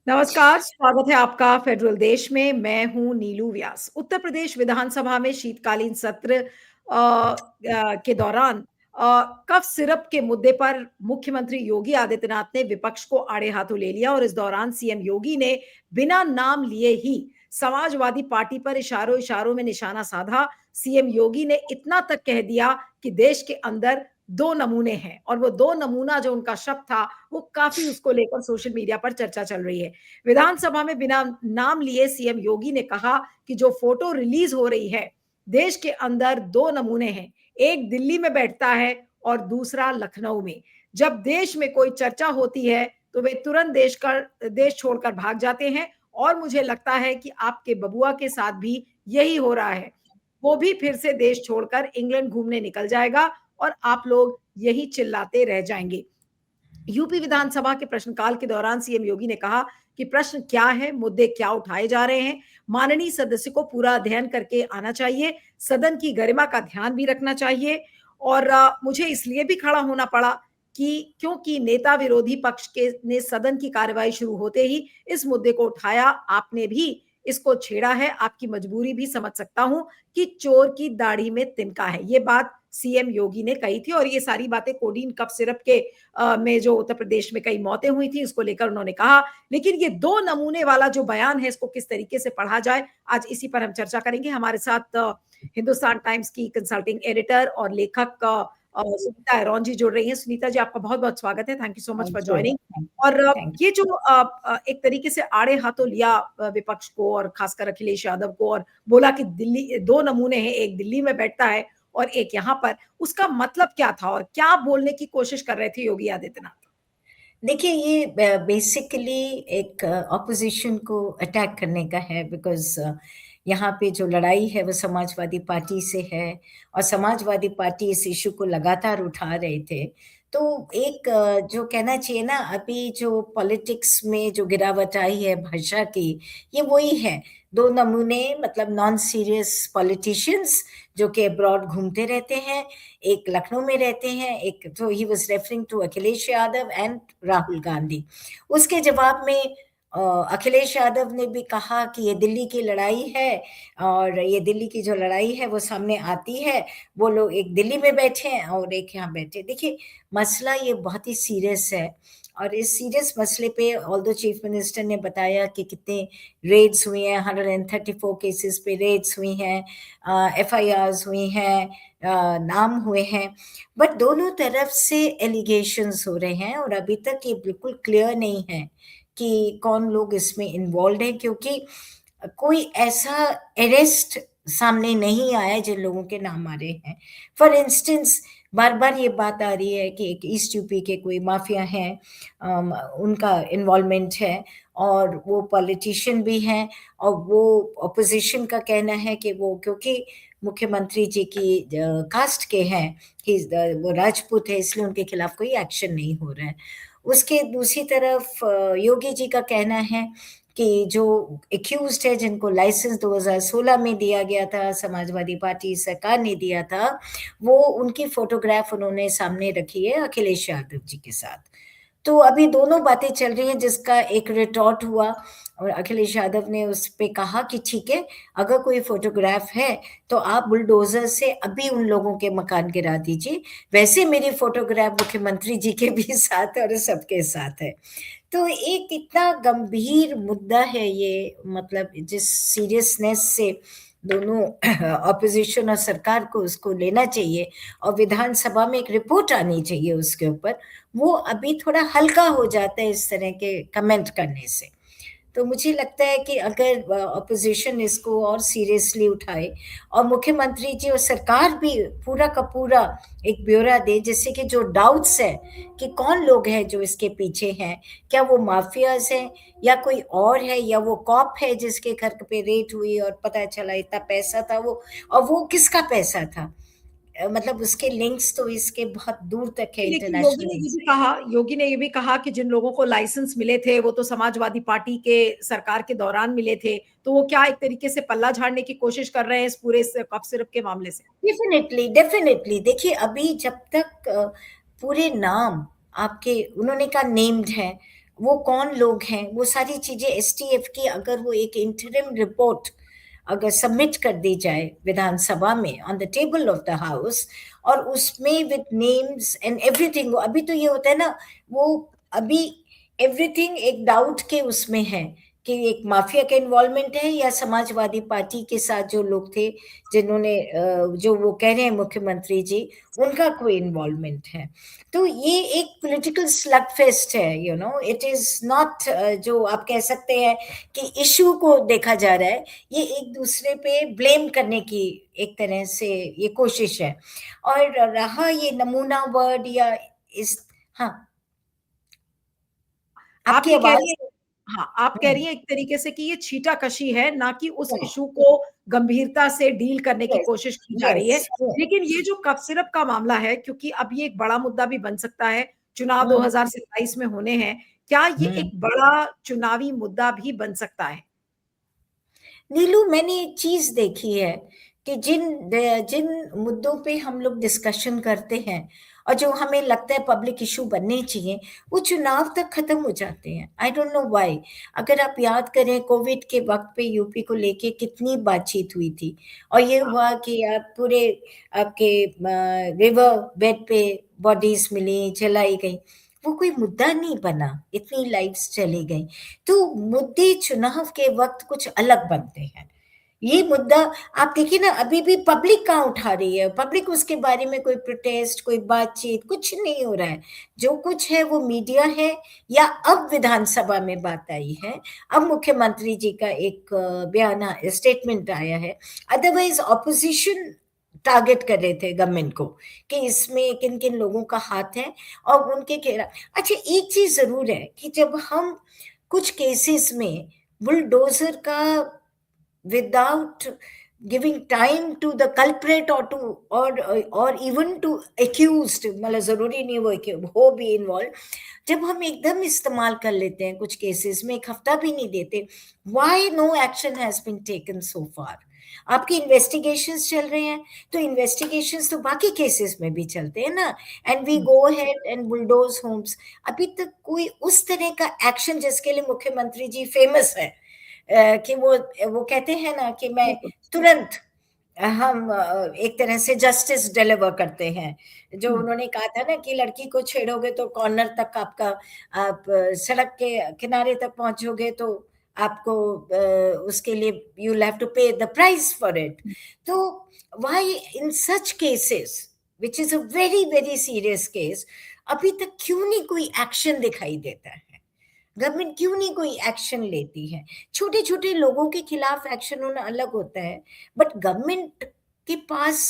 नमस्कार, स्वागत है आपका फेडरल देश में। मैं हूँ नीलू व्यास। उत्तर प्रदेश विधानसभा में शीतकालीन सत्र के दौरान कफ सिरप के मुद्दे पर मुख्यमंत्री योगी आदित्यनाथ ने विपक्ष को आड़े हाथों ले लिया और इस दौरान सीएम योगी ने बिना नाम लिए ही समाजवादी पार्टी पर इशारों इशारों में निशाना साधा। सीएम योगी ने इतना तक कह दिया कि देश के अंदर दो नमूने हैं और वो दो नमूना जो उनका शब्द था वो काफी उसको लेकर सोशल मीडिया पर चर्चा चल रही है। विधानसभा में बिना नाम लिए सीएम योगी ने कहा कि जो फोटो रिलीज हो रही है, देश के अंदर दो नमूने हैं, एक दिल्ली में बैठता है और दूसरा लखनऊ में। जब देश में कोई चर्चा होती है तो वे तुरंत देश छोड़कर भाग जाते हैं और मुझे लगता है कि आपके बबुआ के साथ भी यही हो रहा है। वो भी फिर से देश छोड़कर इंग्लैंड घूमने निकल जाएगा और आप लोग यही चिल्लाते रह जाएंगे। यूपी विधानसभा के प्रश्नकाल के दौरान सीएम योगी ने कहा कि प्रश्न क्या है, मुद्दे क्या उठाए जा रहे हैं, माननीय सदस्य को पूरा अध्ययन करके आना चाहिए, सदन की गरिमा का ध्यान भी रखना चाहिए। और मुझे इसलिए भी खड़ा होना पड़ा कि क्योंकि नेता विरोधी पक्ष के ने सदन की कार्यवाही शुरू होते ही इस मुद्दे को उठाया, आपने भी इसको छेड़ा है। आपकी मजबूरी भी समझ सकता हूं कि चोर की दाढ़ी में तिनका है, ये बात सीएम योगी ने कही थी। और ये सारी बातें कोडीन कफ सिरप के में जो उत्तर प्रदेश में कई मौतें हुई थी उसको लेकर उन्होंने कहा। लेकिन ये दो नमूने वाला जो बयान है इसको किस तरीके से पढ़ा जाए, आज इसी पर हम चर्चा करेंगे। हमारे साथ हिंदुस्तान टाइम्स की कंसल्टिंग एडिटर और लेखक सुनीता अरोन जी जुड़ रही हैं। सुनीता जी, आपका बहुत बहुत स्वागत है। Thank you so much for thank you. Joining. और थैंक ये जो एक तरीके से आड़े हाथों लिया विपक्ष को और खासकर अखिलेश यादव को, और बोला कि दिल्ली दो नमूने हैं, एक दिल्ली में बैठता है और एक यहाँ पर, उसका मतलब क्या था और क्या बोलने की कोशिश कर रहे थे योगी आदित्यनाथ? देखिए, ये बेसिकली एक ऑपोजिशन को अटैक करने का है, बिकॉज़ यहाँ पे जो लड़ाई है वो समाजवादी पार्टी से है और समाजवादी पार्टी इस इश्यू को लगातार उठा रहे थे। तो एक जो कहना चाहिए ना, अभी जो पॉलिटिक्स में जो गिरावट आई है भाषा की, ये वही है। 2 नमूने, मतलब नॉन सीरियस पॉलिटिशियंस जो कि अब्रॉड घूमते रहते हैं, एक लखनऊ में रहते हैं, एक तो ही was referring to Akhilesh Yadav and Rahul Gandhi. उसके जवाब में अखिलेश यादव ने भी कहा कि ये दिल्ली की लड़ाई है और ये दिल्ली की जो लड़ाई है वो सामने आती है। वो लोग एक दिल्ली में बैठे हैं और एक यहाँ बैठे। देखिए, मसला ये बहुत ही सीरियस है और इस सीरियस मसले पे ऑल्दो चीफ मिनिस्टर ने बताया कि कितने रेड्स हुई हैं, 134 केसेस पे रेड्स हुई हैं, एफआईआर्स हुई हैं, नाम हुए हैं, बट दोनों तरफ से एलिगेशंस हो रहे हैं और अभी तक ये बिल्कुल क्लियर नहीं है कि कौन लोग इसमें इन्वॉल्व हैं, क्योंकि कोई ऐसा अरेस्ट सामने नहीं आया जिन लोगों के नाम आ रहे हैं। फॉर इंस्टेंस, बार बार ये बात आ रही है कि एक ईस्ट यूपी के कोई माफिया हैं, उनका इन्वॉल्वमेंट है और वो पॉलिटिशियन भी हैं और वो ऑपोजिशन का कहना है कि वो क्योंकि मुख्यमंत्री जी की कास्ट के हैं कि वो राजपूत है, इसलिए उनके खिलाफ कोई एक्शन नहीं हो रहा है। उसके दूसरी तरफ योगी जी का कहना है कि जो एक्यूज्ड है, जिनको लाइसेंस 2016 में दिया गया था, समाजवादी पार्टी सरकार ने दिया था, वो उनकी फोटोग्राफ उन्होंने सामने रखी है अखिलेश यादव जी के साथ। तो अभी दोनों बातें चल रही हैं, जिसका एक रिटॉर्ट हुआ और अखिलेश यादव ने उस पे कहा कि ठीक है, अगर कोई फोटोग्राफ है तो आप बुलडोजर से अभी उन लोगों के मकान गिरा दीजिए। वैसे मेरी फोटोग्राफ मुख्यमंत्री जी के भी साथ और सबके साथ है। तो एक इतना गंभीर मुद्दा है ये, मतलब जिस सीरियसनेस से दोनों ऑपोजिशन और सरकार को उसको लेना चाहिए और विधानसभा में एक रिपोर्ट आनी चाहिए उसके ऊपर, वो अभी थोड़ा हल्का हो जाता है इस तरह के कमेंट करने से। तो मुझे लगता है कि अगर ऑपोजिशन इसको और सीरियसली उठाए और मुख्यमंत्री जी और सरकार भी पूरा का पूरा एक ब्यौरा दे, जिससे कि जो डाउट्स है कि कौन लोग हैं जो इसके पीछे हैं, क्या वो माफियाज हैं या कोई और है, या वो कॉप है जिसके घर पे रेड हुई और पता चला इतना पैसा था वो, और वो किसका पैसा था, मतलब उसके लिंक्स तो इसके बहुत दूर तक है, लेकिन योगी ने इंटरनेशनल ये भी से। कहा, योगी ने ये भी कहा कि जिन लोगों को लाइसेंस मिले थे वो तो समाजवादी पार्टी के सरकार के दौरान मिले थे, तो वो क्या एक तरीके से पल्ला झाड़ने की कोशिश कर रहे हैं इस पूरे कफ सिरप के मामले से? Definitely, definitely. देखिए, अभी जब तक पूरे नाम आपके, उन्होंने कहा नेम्ड है, वो कौन लोग हैं, वो सारी चीजें एसटीएफ की अगर वो एक इंटरिम रिपोर्ट अगर सबमिट कर दी जाए विधानसभा में on the table of the house, और उसमें विद नेम्स एंड एवरीथिंग, अभी तो ये होता है ना, वो अभी एवरीथिंग एक डाउट के उसमें है कि एक माफिया का इन्वॉल्वमेंट है या समाजवादी पार्टी के साथ जो लोग थे जिन्होंने जो वो कह रहे हैं मुख्यमंत्री जी, उनका कोई इन्वॉल्वमेंट है। तो ये एक पॉलिटिकल स्लग फेस्ट है, you know, it is not जो आप कह सकते हैं कि इशू को देखा जा रहा है, ये एक दूसरे पे ब्लेम करने की एक तरह से ये कोशिश है। और रहा ये नमूना वर्ड या इस, हाँ, आप आपकी ये कह रही आवाज। हैं, हाँ, आप कह रही हैं एक तरीके से कि ये छींटा-कशी है, ना कि उस यस इश्यू को गंभीरता से डील करने की यस कोशिश की जा रही है। Yes yes. लेकिन ये जो कफ सिरप का मामला है, क्योंकि अब ये एक बड़ा मुद्दा भी बन सकता है, चुनाव हम्म 2027 में होने हैं, क्या ये हम्म। एक बड़ा चुनावी मुद्दा भी बन सकता है? नीलू, मैंने एक चीज देखी है कि जिन जिन मुद्दों पे हम लोग डिस्कशन करते हैं और जो हमें लगता है पब्लिक इशू बनने चाहिए, वो चुनाव तक खत्म हो जाते हैं। I don't know why. अगर आप याद करें कोविड के वक्त पे यूपी को लेके कितनी बातचीत हुई थी, और ये हाँ, हुआ कि आप पूरे आपके रिवर बेड पे बॉडीज मिली, जलाई गई, वो कोई मुद्दा नहीं बना, इतनी लाइफ्स चली गई। तो मुद्दे चुनाव के वक्त कुछ अलग बनते हैं। ये मुद्दा आप देखिए ना, अभी भी पब्लिक कहाँ उठा रही है, पब्लिक उसके बारे में कोई प्रोटेस्ट, कोई बातचीत, कुछ नहीं हो रहा है। जो कुछ है वो मीडिया है, या अब विधानसभा में बात आई है, अब मुख्यमंत्री जी का एक बयान स्टेटमेंट आया है। अदरवाइज ऑपोजिशन टारगेट कर रहे थे गवर्नमेंट को कि इसमें किन किन लोगों का हाथ है और उनके घेरा। अच्छा, एक चीज जरूर है कि जब हम कुछ केसेस में बुलडोजर का, without giving time to the culprit or to or even to accused, मतलब जरूरी नहीं वो हो भी इन्वॉल्व, जब हम एकदम इस्तेमाल कर लेते हैं कुछ केसेस में, एक हफ्ता भी नहीं देते, why no action has been taken so far. आपके इन्वेस्टिगेशंस चल रहे हैं, तो इन्वेस्टिगेशंस तो बाकी केसेस में भी चलते हैं ना, and we hmm. Go ahead and bulldoze homes. अभी तक कोई उस तरह का एक्शन जिसके लिए मुख्यमंत्री जी फेमस है, कि वो कहते हैं ना कि मैं बिल्कुल। तुरंत हम एक तरह से जस्टिस डिलीवर करते हैं। जो हुँ। उन्होंने कहा था ना कि लड़की को छेड़ोगे तो कॉर्नर तक आपका, आप सड़क के किनारे तक पहुंचोगे तो आपको उसके लिए यू हैव टू पे द प्राइस फॉर इट। तो why in such cases which is a very very serious case, अभी तक क्यों नहीं कोई एक्शन दिखाई देता है? गवर्नमेंट क्यों नहीं कोई एक्शन लेती है? छोटे छोटे लोगों के खिलाफ एक्शन होना अलग होता है, बट गवर्नमेंट के पास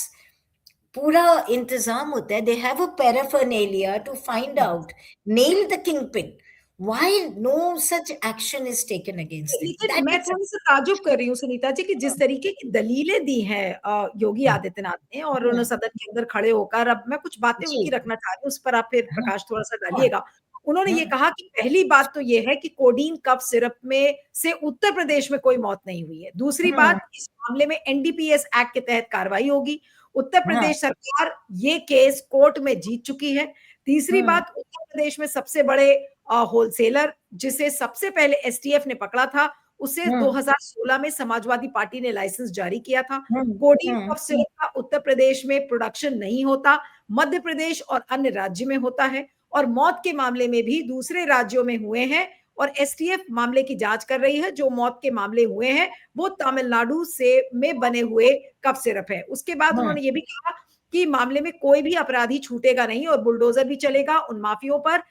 पूरा इंतजाम होता है, they have a paraphernalia to find hmm. Out, nail the kingpin. Why no such action is taken against them? लेकिन दैट मैं इज। थोड़ा-सा ताज्जुब कर रही हूँ सुनीता जी कि जिस तरीके की दलीलें दी हैं योगी आदित्यनाथ ने और उन्होंने सदन के अंदर खड़े होकर, अब मैं कुछ बातें जी। उनकी रखना चाह रही हूँ, उस पर आप फिर हाँ प्रकाश थोड़ा-सा हाँ डालिएगा। उन्होंने ये हाँ कहा कि पहली बात तो ये है कि कोडीन कफ सिरप में से उत्तर प्रदेश में कोई मौत नहीं हुई है। दूसरी हाँ बात, इस मामले में एनडीपीएस एक्ट के तहत कार्रवाई होगी। उत्तर हाँ प्रदेश सरकार ये केस कोर्ट में जीत चुकी है। तीसरी हाँ बात, उत्तर प्रदेश में सबसे बड़े होलसेलर जिसे सबसे पहले एसटीएफ ने पकड़ा था, उसे हाँ 2016 में समाजवादी पार्टी ने लाइसेंस जारी किया था। हाँ कोडीन हाँ कफ सिरप का उत्तर प्रदेश में प्रोडक्शन नहीं होता, मध्य प्रदेश और अन्य राज्य में होता है और मौत के मामले में भी दूसरे राज्यों में हुए हैं और एसटीएफ मामले की जांच कर रही है। जो मौत के मामले हुए हैं, वो तमिलनाडु से में बने हुए कफ सिरप है। उसके बाद हाँ उन्होंने ये भी कहा कि मामले में कोई भी अपराधी छूटेगा नहीं और बुलडोजर भी चलेगा उन माफियों पर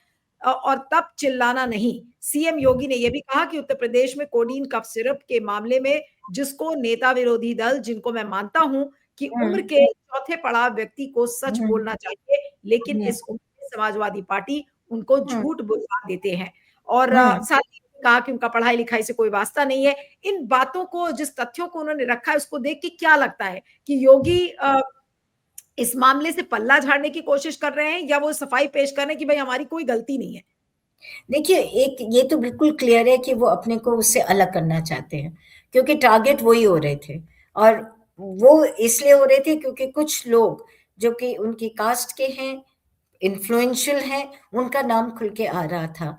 और तब चिल्लाना नहीं। सीएम योगी ने यह भी कहा कि उत्तर प्रदेश में कोडीन कफ सिरप के मामले में जिसको नेता विरोधी दल, जिनको मैं मानता हूं कि हाँ उम्र के चौथे पड़ाव व्यक्ति को सच हाँ बोलना चाहिए, लेकिन हाँ इस उम्र में समाजवादी पार्टी उनको हाँ झूठ बुलवा देते हैं और हाँ साथ ही कहा कि उनका पढ़ाई लिखाई से कोई वास्ता नहीं है। इन बातों को, जिस तथ्यों को उन्होंने रखा है, उसको देख के क्या लगता है कि योगी इस मामले से पल्ला झाड़ने की कोशिश कर रहे हैं या वो सफाई पेश कर रहे हैं कि भाई हमारी कोई गलती नहीं है? देखिए, एक ये तो बिल्कुल क्लियर है कि वो अपने को उससे अलग करना चाहते हैं, क्योंकि टारगेट वही हो रहे थे। और वो इसलिए हो रहे थे क्योंकि कुछ लोग जो कि उनकी कास्ट के हैं, इन्फ्लुएंशियल हैं, उनका नाम खुल के आ रहा था।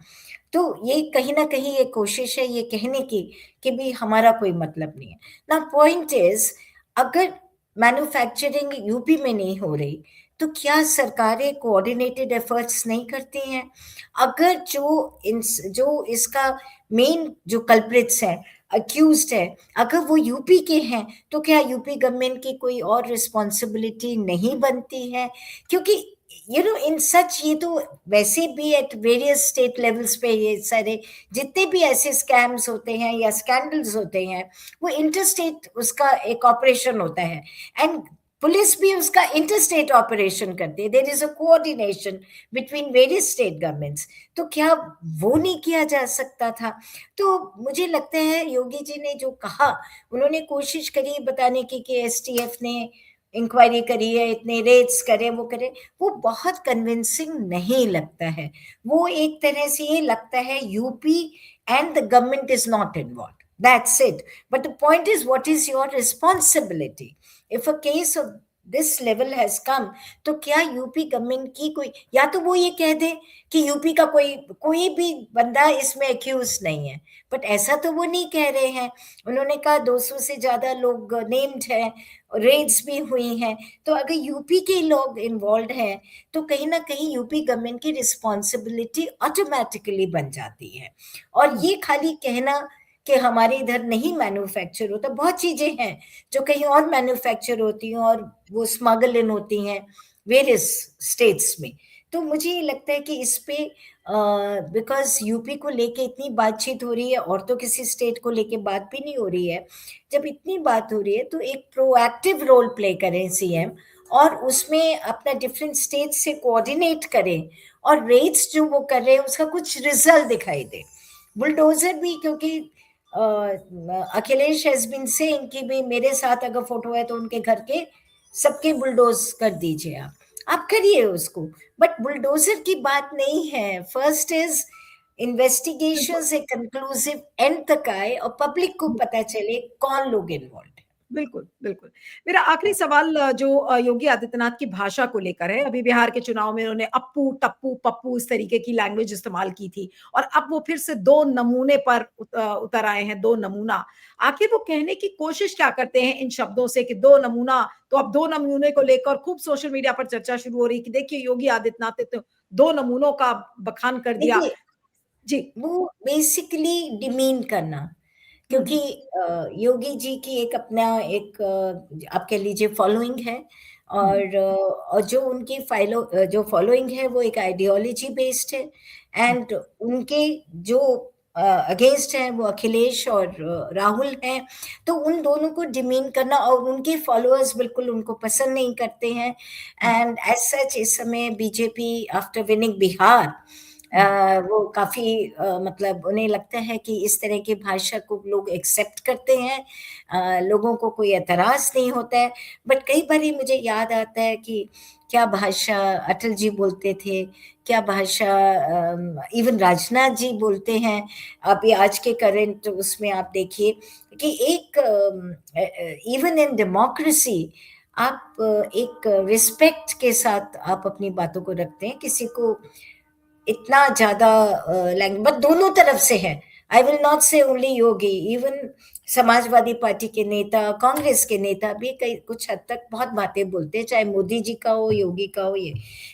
तो ये कहीं न कहीं ये कोशिश है ये कहने की कि भई हमारा कोई मतलब नहीं है। नाउ पॉइंट इज़, अगर मैन्युफैक्चरिंग यूपी में नहीं हो रही, तो क्या सरकारें कोऑर्डिनेटेड एफर्ट्स नहीं करती हैं? अगर जो इसका मेन जो कल्प्रिट्स हैं, अक्यूज़्ड हैं, अगर वो यूपी के हैं, तो क्या यूपी गवर्नमेंट की कोई और रिस्पॉन्सिबिलिटी नहीं बनती है? क्योंकि इन सच, ये तो वैसे भी एट वेरियस स्टेट लेवल्स पे ये सारे जितने भी ऐसे स्कैम्स होते हैं या स्कैंडल्स होते हैं, वो इंटर स्टेट उसका एक ऑपरेशन होता है, एंड पुलिस भी उसका इंटर स्टेट ऑपरेशन करती है। There is a coordination between various state governments. तो क्या वो नहीं किया जा सकता था? तो मुझे लगता है योगी जी ने जो कहा, उन्होंने कोशिश करी बताने की कि एसटीएफ ने इंक्वायरी करी है, इतने रेड्स करे, वो करे, वो बहुत कन्विंसिंग नहीं लगता है। वो एक तरह से ये लगता है UP and the government is not involve, that's it. But the point is what is your responsibility if a case of this level has come? तो क्या यूपी गवर्नमेंट की कोई, या तो वो ये कह दे कि यूपी का कोई कोई भी बंदा इसमें एक्यूज नहीं है, बट ऐसा तो वो नहीं कह रहे हैं। उन्होंने कहा 200 से ज्यादा लोग नेम्ड हैं, रेड्स भी हुई हैं। तो अगर यूपी के लोग इन्वॉल्व हैं, तो कहीं ना कहीं यूपी गवर्नमेंट की रिस्पॉन्सिबिलिटी ऑटोमेटिकली बन जाती है। और ये खाली कहना कि हमारे इधर नहीं मैन्युफैक्चर होता, बहुत चीजें हैं जो कहीं और मैन्युफैक्चर होती हैं और वो स्मगल इन होती हैं वेरियस स्टेट्स में। तो मुझे ये लगता है कि इस पे बिकॉज यूपी को लेके इतनी बातचीत हो रही है और तो किसी स्टेट को लेके बात भी नहीं हो रही है, जब इतनी बात हो रही है तो एक प्रोएक्टिव रोल प्ले करें सीएम, और उसमें अपना डिफरेंट स्टेट से कोऑर्डिनेट करें, और रेट्स जो वो कर रहे हैं उसका कुछ रिजल्ट दिखाई दे। बुलडोजर भी, क्योंकि अखिलेश हैज बीन सेइंग कि भाई मेरे साथ अगर फोटो है तो उनके घर के सबके बुलडोज कर दीजिए, आप करिए उसको। बट बुलडोजर की बात नहीं है, फर्स्ट इज इन्वेस्टिगेशन बिल्कुल। से कंक्लूसिव एंड तक आए और पब्लिक को पता चले कौन लोग इन्वॉल्व है। बिल्कुल, बिल्कुल। मेरा आखिरी सवाल जो योगी आदित्यनाथ की भाषा को लेकर है। अभी बिहार के चुनाव में उन्होंने अप्पू, टप्पू, पप्पू इस तरीके की लैंग्वेज इस्तेमाल की थी और अब वो फिर से 2 नमूने पर उतर आए हैं, 2 नमूना। आखिर वो कहने की कोशिश क्या करते हैं इन शब्दों से कि 2 नमूना? तो अब 2 नमूने को लेकर खूब सोशल मीडिया पर चर्चा शुरू हो रही है कि देखिए योगी आदित्यनाथ ने तो 2 नमूनों का बखान कर दिया। देखिए, जी। वो बेसिकली डिमीन करना, हुँ, क्योंकि योगी जी की एक अपना एक आप कह लीजिए फॉलोइंग है, हुँ, और जो उनकी जो फॉलोइंग है वो एक आइडियोलॉजी बेस्ड है, हुँ, एंड उनके जो अगेंस्ट हैं वो अखिलेश और राहुल हैं। तो उन दोनों को डिमीन करना, और उनके फॉलोअर्स बिल्कुल उनको पसंद नहीं करते हैं। हुँ, एंड एज सच इस समय बीजेपी आफ्टर विनिंग बिहार, हुँ, वो काफ़ी मतलब उन्हें लगता है कि इस तरह की भाषा को लोग एक्सेप्ट करते हैं, लोगों को कोई एतराज़ नहीं होता है। बट कई बारी मुझे याद आता है कि क्या भाषा अटल जी बोलते थे, क्या भाषा इवन राजनाथ जी बोलते हैं। अभी आज के करंट उसमें आप देखिए कि एक इवन इन डेमोक्रेसी आप एक रिस्पेक्ट के साथ आप अपनी बातों को रखते हैं, किसी को इतना ज़्यादा लैंग बट दोनों तरफ से है। आई विल नॉट से ओनली योगी, इवन समाजवादी पार्टी के नेता, कांग्रेस के नेता भी कई कुछ हद तक बहुत बातें बोलते हैं, चाहे मोदी जी का हो, योगी का हो, ये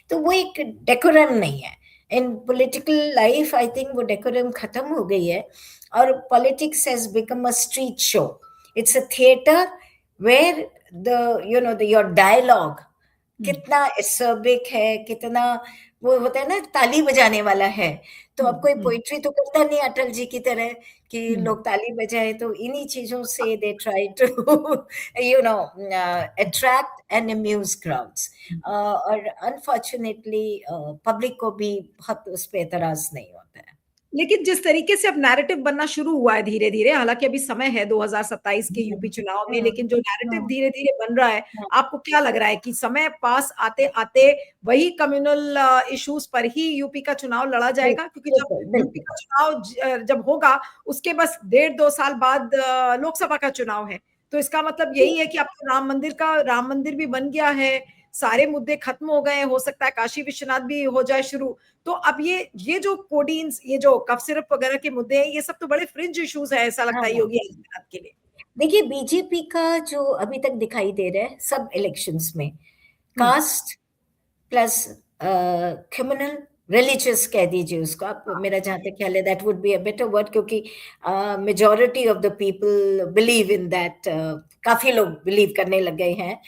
तो वो एक डेकोरम नहीं है। In political life I think वो डेकोरम खत्म हो गई है, और politics has become a street show. It's a theatre where the your dialogue हुँ, कितना एसर्बिक है, कितना वो होता है ना ताली बजाने वाला है। तो हुँ, अब कोई हुँ, पोएट्री तो करता नहीं अटल जी की तरह कि हुँ। लोग ताली बजाएँ, तो इन्हीं चीज़ों से they try to attract and amuse crowds. और अनफॉर्च्यूनेटली पब्लिक को भी बहुत उस पे एतराज़ नहीं होता है। लेकिन जिस तरीके से अब नैरेटिव बनना शुरू हुआ है धीरे-धीरे, हालाँकि अभी समय है 2027 के हुँ, यूपी चुनाव में, हुँ, लेकिन जो नैरेटिव हुँ, धीरे-धीरे बन रहा है, हुँ, आपको क्या लग रहा है कि समय पास आते-आते वही कम्युनल इश्यूज़ पर ही यूपी का चुनाव लड़ा जाएगा? क्योंकि जब बिल्कुल, यूपी बिल्कुल। का चुनाव जब होगा, उसके बस डेढ़ 2 साल बाद लोकसभा का चुनाव है। तो इसका मतलब जी। यही है कि अब तो राम मंदिर भी बन गया है, सारे मुद्दे खत्म हो गए, हो सकता है काशी विश्वनाथ भी हो जाए शुरू। तो अब ये जो कोडीन्स, ये जो कफ सिरप वगैरह के मुद्दे हैं, ये सब तो बड़े फ्रिंज इश्यूज है, ऐसा लगता है हाँ, योगी आदित्यनाथ के लिए। देखिए बीजेपी का जो अभी तक दिखाई दे रहा है सब इलेक्शंस में, हम्म। कास्ट प्लस क्रिमिनल रिलीजियस कह दीजिए उसको आप, हाँ। मेरा जहाँ तक ख्याल है that would be a better word, क्योंकि majority of the people believe in that, काफी लोग बिलीव करने लग गए हैं।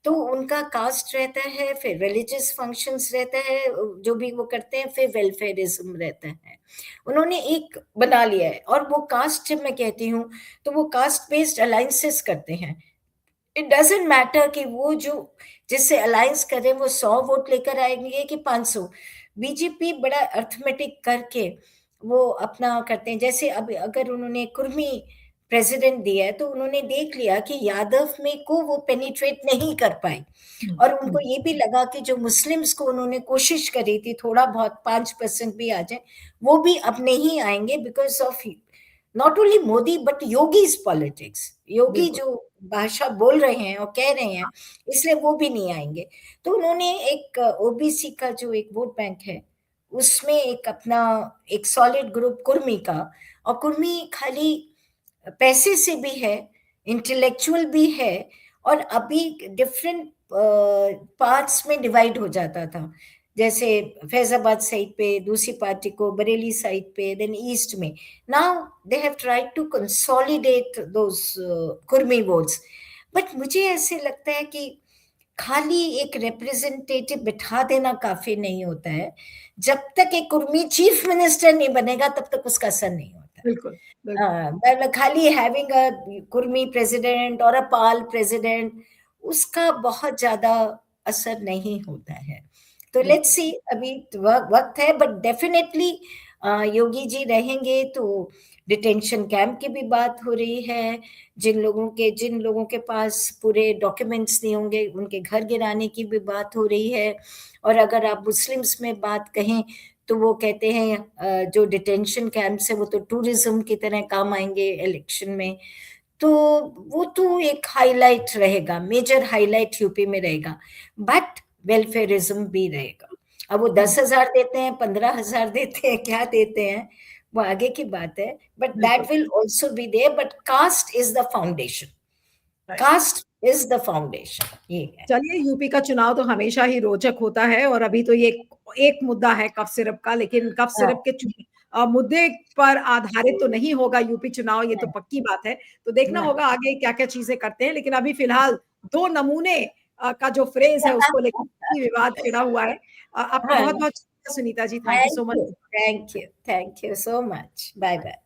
तो उनका कास्ट रहता है, फिर रिलीजियस फंक्शंस रहता है जो भी वो करते हैं, फिर वेलफेयरिज्म रहता है। उन्होंने एक बना लिया है, और वो कास्ट जब मैं कहती हूँ तो वो कास्ट बेस्ड अलायंसेस करते हैं। इट डजेंट मैटर कि वो जो जिससे अलायंस कर रहे हैं वो 100 वोट लेकर आएंगे कि 500। बीजेपी बड़ा अर्थमेटिक करके वो अपना करते हैं। जैसे अब अगर उन्होंने कुर्मी प्रेसिडेंट दिया है तो उन्होंने देख लिया कि यादव में को वो पेनिट्रेट नहीं कर पाए, हम्म। और उनको हम्म। ये भी लगा कि जो मुस्लिम्स को उन्होंने कोशिश करी थी थोड़ा बहुत 5% भी आ जाए, वो भी अब नहीं आएंगे because of not only Modi but Yogi's politics. Yogi बिल्कुल। जो भाषा बोल रहे हैं और कह रहे हैं, इसलिए वो भी नहीं आएंगे। तो उन्होंने एक ओबीसी का जो एक वोट बैंक है उसमें एक अपना एक सॉलिड ग्रुप कुर्मी का, और कुर्मी खाली पैसे से भी है, इंटेलेक्चुअल भी है, और अभी डिफरेंट पार्ट्स में डिवाइड हो जाता था। जैसे फैजाबाद साइड पे दूसरी पार्टी को, बरेली साइड पे, देन ईस्ट में। Now they have tried to consolidate those Kurmi votes. But मुझे ऐसे लगता है कि खाली एक रिप्रेजेंटेटिव बिठा देना काफी नहीं होता है। जब तक एक कुर्मी चीफ मिनिस्टर नहीं बनेगा तब तक उसका असर नहीं होता। बिल्कुल। बिल्कुल। मतलब खाली हैविंग अ कुर्मी प्रेसिडेंट और अ पाल प्रेसिडेंट, उसका बहुत ज्यादा असर नहीं होता है। तो लेट्स बिल्कुल। सी, अभी वक्त है, बट डेफिनेटली योगी जी रहेंगे तो डिटेंशन कैंप की भी बात हो रही है। जिन लोगों के पास पूरे डॉक्यूमेंट्स नहीं होंगे उनके घर गिराने की भी बात हो रही है। और अगर आप मुस्लिम्स में बात कहें तो वो कहते हैं जो डिटेंशन कैंप्स है वो तो टूरिज्म की तरह काम आएंगे इलेक्शन में। तो वो तो एक हाईलाइट रहेगा, मेजर हाईलाइट यूपी में रहेगा, बट वेलफेयरिज्म भी रहेगा। अब वो हम्म। 10,000 देते हैं, 15,000 देते हैं, क्या देते हैं वो आगे की बात है, बट बिल्कुल। That will also be there. But caste is the foundation, right. Caste is the foundation, ये है। चलिए, यूपी का चुनाव तो हमेशा ही रोचक होता है, और अभी तो ये एक मुद्दा है कफ सिरप का, लेकिन कफ हाँ, सिरप के मुद्दे पर आधारित तो नहीं होगा यूपी चुनाव, ये तो नहीं, पक्की बात है। तो देखना नहीं। होगा आगे क्या क्या चीजें करते हैं, लेकिन अभी फिलहाल दो नमूने का जो फ्रेज है उसको लेकर काफी विवाद छिड़ा हुआ है। आपका हाँ, बहुत बहुत शुक्रिया Sunita ji, thank you thank so you, much. Thank you, thank you so much, bye bye.